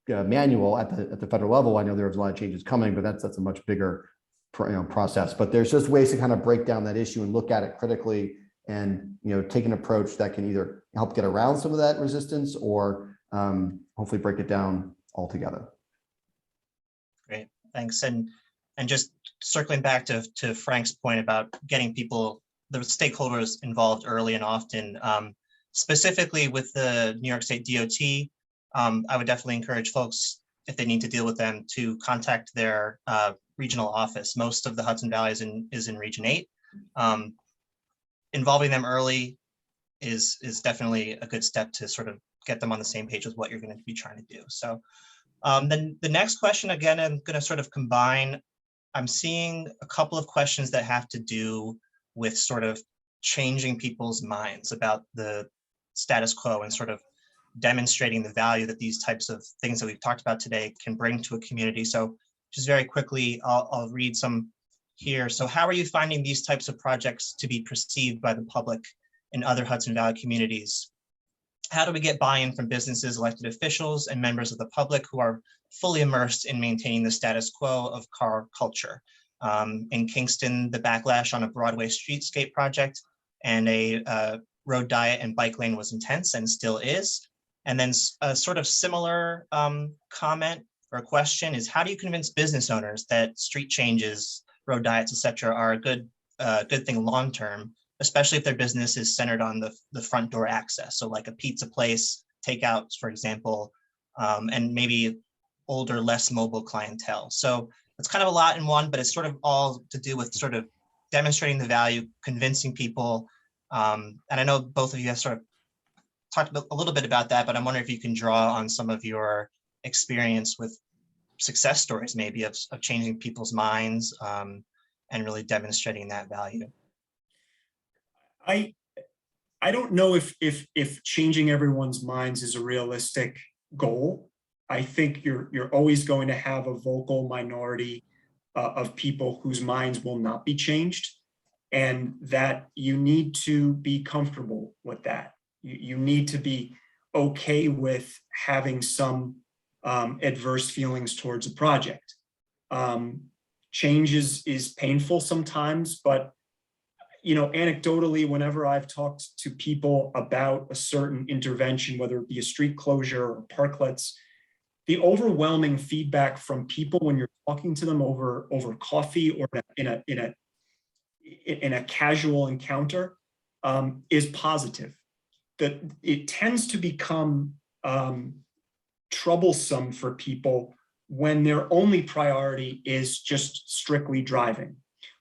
manual at the federal level, I know there's a lot of changes coming, but that's a much bigger process. But there's just ways to kind of break down that issue and look at it critically, and take an approach that can either help get around some of that resistance or hopefully break it down altogether. Great, thanks. And just circling back to Frank's point about getting the stakeholders involved early and often, specifically with the New York State DOT, I would definitely encourage folks, if they need to deal with them, to contact their regional office. Most of the Hudson Valley is in Region 8. Involving them early is definitely a good step to sort of get them on the same page with what you're going to be trying to do. So then the next question, again, I'm going to sort of combine. I'm seeing a couple of questions that have to do with sort of changing people's minds about the status quo and sort of demonstrating the value that these types of things that we've talked about today can bring to a community. So just very quickly, I'll read some here. So how are you finding these types of projects to be perceived by the public in other Hudson Valley communities? How do we get buy-in from businesses, elected officials, and members of the public who are fully immersed in maintaining the status quo of car culture? In Kingston, the backlash on a Broadway streetscape project and a road diet and bike lane was intense and still is. And then a sort of similar comment or question is, how do you convince business owners that street changes, road diets, et cetera, are a good thing long-term, especially if their business is centered on the front door access? So like a pizza place, takeouts, for example, and maybe older, less mobile clientele. So it's kind of a lot in one, but it's sort of all to do with sort of demonstrating the value, convincing people. And I know both of you have sort of talked a little bit about that, but I'm wondering if you can draw on some of your experience with success stories, maybe of changing people's minds and really demonstrating that value. I don't know if changing everyone's minds is a realistic goal. I think you're always going to have a vocal minority of people whose minds will not be changed, and that you need to be comfortable with that. You need to be okay with having some adverse feelings towards a project. Change is painful sometimes, but anecdotally, whenever I've talked to people about a certain intervention, whether it be a street closure or parklets, the overwhelming feedback from people when you're talking to them over coffee or in a casual encounter is positive. That it tends to become troublesome for people when their only priority is just strictly driving.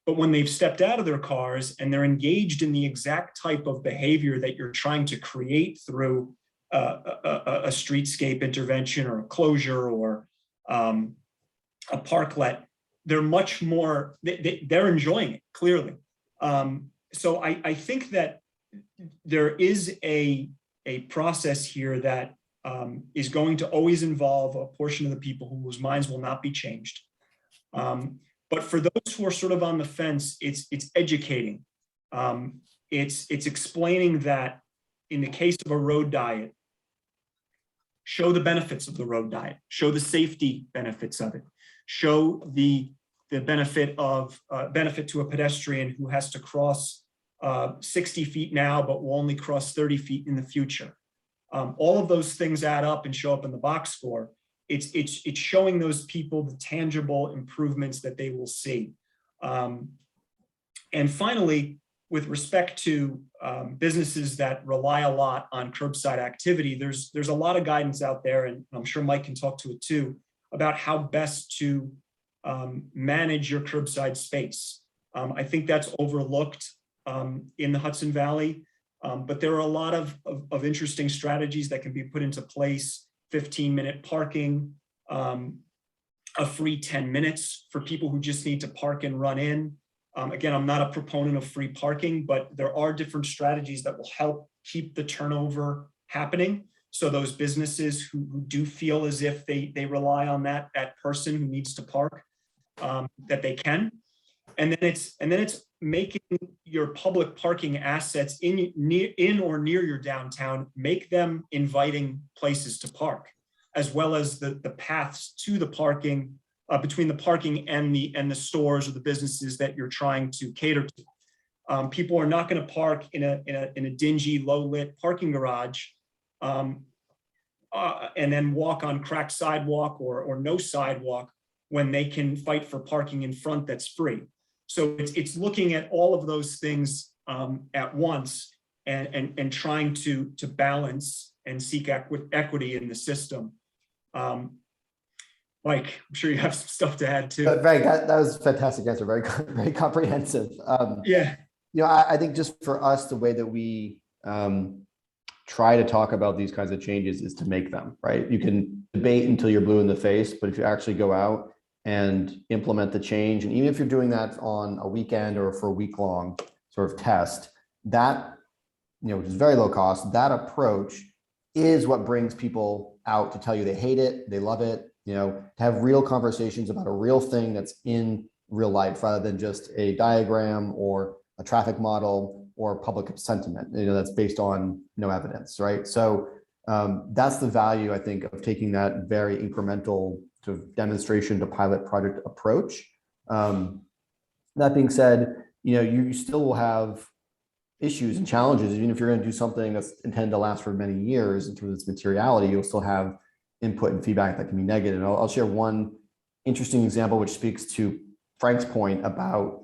But when they've stepped out of their cars and they're engaged in the exact type of behavior that you're trying to create through a streetscape intervention or a closure or a parklet, they're much more, they're enjoying it, clearly. So I think that there is a process here that is going to always involve a portion of the people whose minds will not be changed. But for those who are sort of on the fence, it's educating. It's explaining that in the case of a road diet, show the benefits of the road diet, show the safety benefits of it, show the benefit to a pedestrian who has to cross 60 feet now, but will only cross 30 feet in the future. All of those things add up and show up in the box score. It's showing those people the tangible improvements that they will see. And finally, with respect to businesses that rely a lot on curbside activity, there's a lot of guidance out there, and I'm sure Mike can talk to it too, about how best to manage your curbside space. I think that's overlooked in the Hudson Valley, but there are a lot of interesting strategies that can be put into place. 15-minute parking, a free 10 minutes for people who just need to park and run in. Again, I'm not a proponent of free parking, but there are different strategies that will help keep the turnover happening. So those businesses who do feel as if they rely on that person who needs to park, that they can. And then it's making your public parking assets in or near your downtown, make them inviting places to park, as well as the paths to the parking, between the parking and the stores or the businesses that you're trying to cater to. People are not going to park in a dingy, low lit parking garage, and then walk on cracked sidewalk or no sidewalk when they can fight for parking in front that's free. So it's looking at all of those things at once and trying to balance and seek equity in the system. Mike, I'm sure you have some stuff to add too. Right, that was a fantastic answer. Very, very comprehensive. Yeah. I think just for us, the way that we try to talk about these kinds of changes is to make them, right? You can debate until you're blue in the face, but if you actually go out and implement the change, and even if you're doing that on a weekend or for a week-long sort of test, that, which is very low cost, that approach is what brings people out to tell you they hate it, they love it, to have real conversations about a real thing that's in real life rather than just a diagram or a traffic model or public sentiment, that's based on no evidence, right? So that's the value, I think, of taking that very incremental sort of demonstration to pilot project approach. That being said, you still will have issues and challenges. Even if you're going to do something that's intended to last for many years in terms of its materiality, you'll still have input and feedback that can be negative. And I'll share one interesting example which speaks to Frank's point about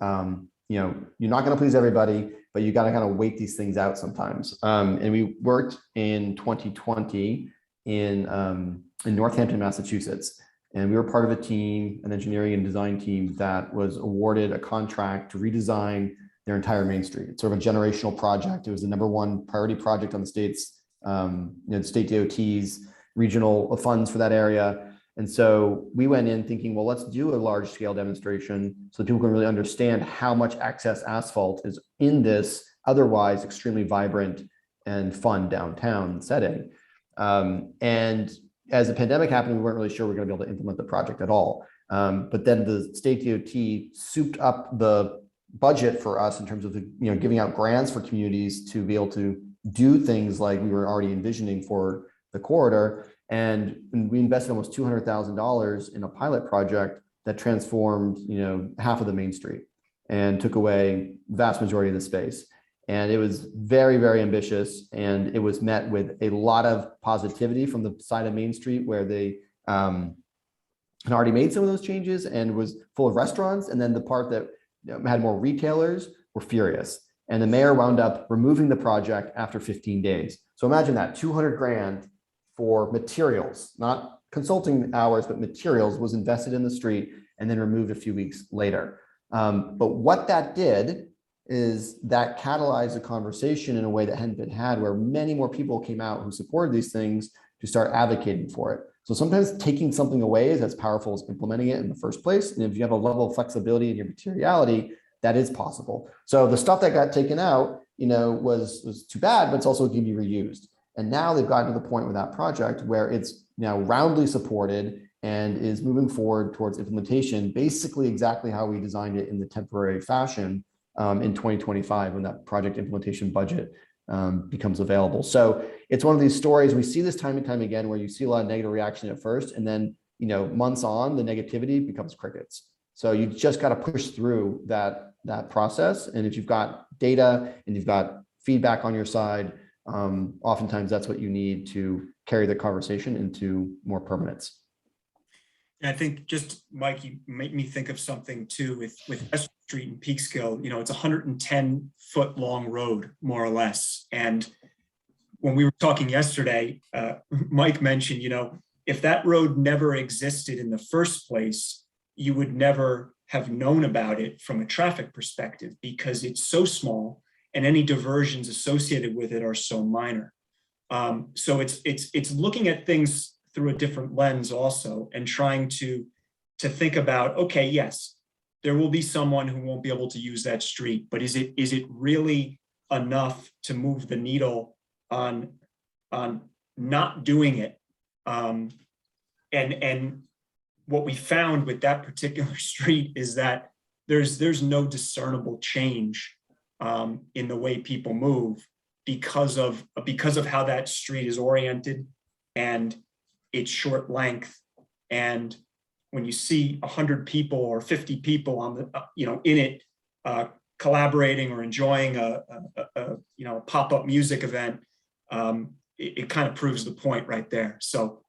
you're not going to please everybody, but you got to kind of wait these things out sometimes. And we worked in 2020 in Northampton, Massachusetts, and we were part of a team, an engineering and design team that was awarded a contract to redesign their entire Main Street. It's sort of a generational project. It was the #1 priority project on the state's, state DOT's regional funds for that area. And so we went in thinking, well, let's do a large scale demonstration so that people can really understand how much excess asphalt is in this otherwise extremely vibrant and fun downtown setting. And as the pandemic happened, we weren't really sure we were going to be able to implement the project at all. But then the state DOT souped up the budget for us in terms of giving out grants for communities to be able to do things like we were already envisioning for the corridor. And we invested almost $200,000 in a pilot project that transformed, half of the Main Street and took away the vast majority of the space. And it was very, very ambitious. And it was met with a lot of positivity from the side of Main Street where they had already made some of those changes and was full of restaurants. And then the part that had more retailers were furious. And the mayor wound up removing the project after 15 days. So imagine that, 200 grand for materials, not consulting hours, but materials was invested in the street and then removed a few weeks later. But what that did is that catalyzed a conversation in a way that hadn't been had, where many more people came out who supported these things to start advocating for it. So sometimes taking something away is as powerful as implementing it in the first place. And if you have a level of flexibility in your materiality, that is possible. So the stuff that got taken out, was too bad, but it's also can be reused. And now they've gotten to the point with that project where it's now roundly supported and is moving forward towards implementation, basically exactly how we designed it in the temporary fashion in 2025 when that project implementation budget becomes available. So it's one of these stories, we see this time and time again, where you see a lot of negative reaction at first, and then, months on, the negativity becomes crickets. So you just got to push through that process. And if you've got data and you've got feedback on your side, oftentimes that's what you need to carry the conversation into more permanence. I think just, Mike, you make me think of something too with West Street and Peekskill. It's a 110-foot long road, more or less. And when we were talking yesterday, Mike mentioned, if that road never existed in the first place, you would never have known about it from a traffic perspective because it's so small and any diversions associated with it are so minor. So it's looking at things through a different lens also, and trying to think about, okay, yes, there will be someone who won't be able to use that street, but is it really enough to move the needle on not doing it? And what we found with that particular street is that there's no discernible change in the way people move because of how that street is oriented and its short length. And when you see 100 people or 50 people on the in it collaborating or enjoying a pop-up music event, it kind of proves the point right there. So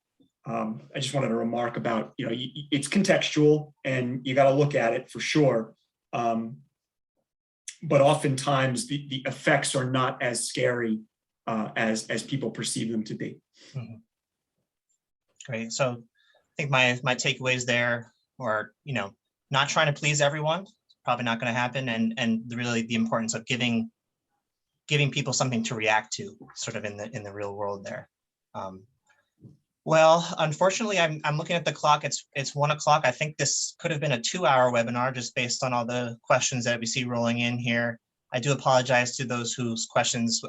I just wanted to remark about, it's contextual and you got to look at it for sure. But oftentimes the effects are not as scary as people perceive them to be. Mm-hmm. Great. So I think my takeaways there are, not trying to please everyone, probably not going to happen, and really the importance of giving people something to react to, sort of in the real world there. Well, unfortunately, I'm looking at the clock. It's 1 o'clock. I think this could have been a 2-hour webinar just based on all the questions that we see rolling in here. I do apologize to those whose questions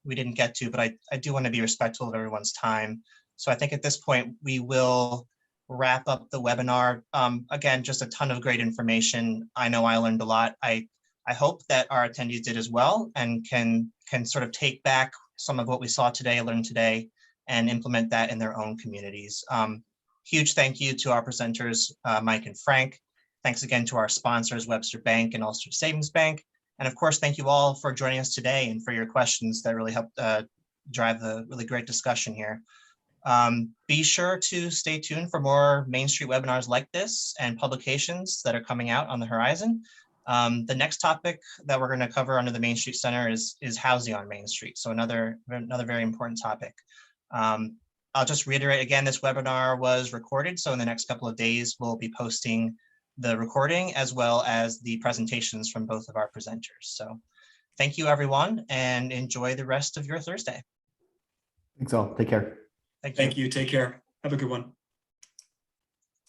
we didn't get to, but I do want to be respectful of everyone's time. So I think at this point we will wrap up the webinar. Again, just a ton of great information. I know I learned a lot. I hope that our attendees did as well and can sort of take back some of what we saw today, learned today, and implement that in their own communities. Huge thank you to our presenters, Mike and Frank. Thanks again to our sponsors, Webster Bank and Ulster Savings Bank. And of course, thank you all for joining us today and for your questions that really helped drive the really great discussion here. Be sure to stay tuned for more Main Street webinars like this and publications that are coming out on the horizon. The next topic that we're going to cover under the Main Street Center is housing on Main Street. So another very important topic. I'll just reiterate again, this webinar was recorded. So in the next couple of days, we'll be posting the recording as well as the presentations from both of our presenters. So thank you, everyone, and enjoy the rest of your Thursday. Thanks all. Take care. Thank you. Thank you. Take care. Have a good one.